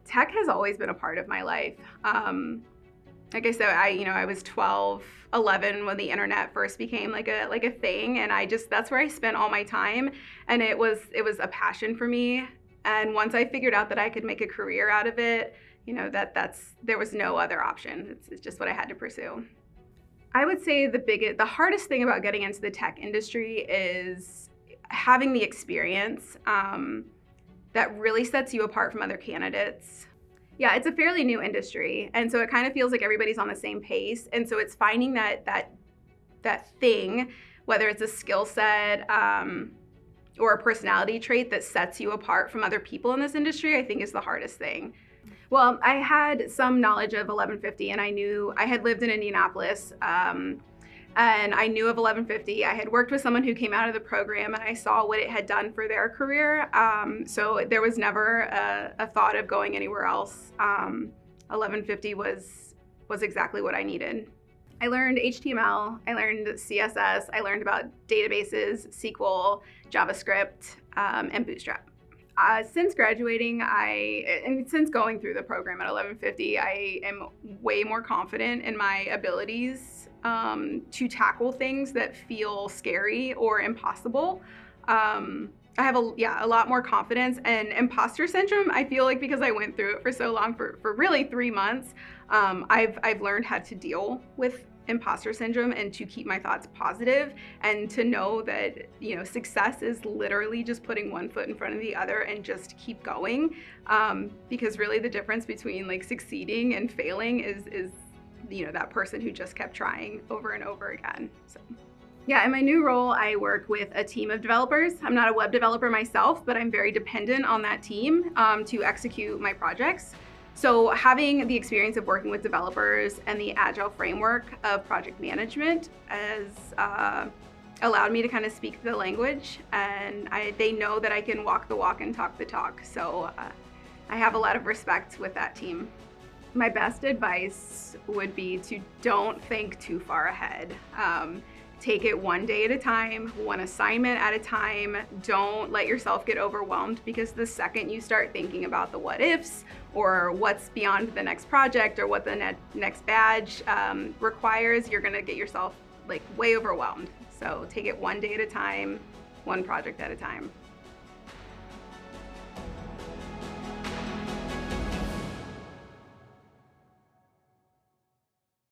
Tech has always been a part of my life. Like I said, I was 12, 11 when the internet first became like a thing, and that's where I spent all my time, and it was a passion for me. And once I figured out that I could make a career out of it, there was no other option. It's just what I had to pursue. I would say the hardest thing about getting into the tech industry is having the experience that really sets you apart from other candidates. Yeah, it's a fairly new industry, and so it kind of feels like everybody's on the same pace. And so it's finding that thing, whether it's a skill set or a personality trait that sets you apart from other people in this industry, I think is the hardest thing. Well, I had some knowledge of 1150, and I had lived in Indianapolis, and I knew of 1150. I had worked with someone who came out of the program, and I saw what it had done for their career. So there was never a thought of going anywhere else. 1150 was exactly what I needed. I learned HTML, I learned CSS, I learned about databases, SQL, JavaScript, and Bootstrap. Since graduating, and since going through the program at 1150, I am way more confident in my abilities to tackle things that feel scary or impossible. I have a lot more confidence, and imposter syndrome, I feel like because I went through it for so long, for really 3 months, I've learned how to deal with imposter syndrome and to keep my thoughts positive, and to know that success is literally just putting one foot in front of the other and just keep going, because really the difference between like succeeding and failing is that person who just kept trying over and over again. So yeah, in my new role, I work with a team of developers. I'm not a web developer myself, but I'm very dependent on that team to execute my projects. So having the experience of working with developers and the agile framework of project management has allowed me to kind of speak the language, and they know that I can walk the walk and talk the talk. So I have a lot of respect with that team. My best advice would be to don't think too far ahead. Take it one day at a time, one assignment at a time. Don't let yourself get overwhelmed, because the second you start thinking about the what ifs or what's beyond the next project or what the next badge requires, you're gonna get yourself like way overwhelmed. So take it one day at a time, one project at a time.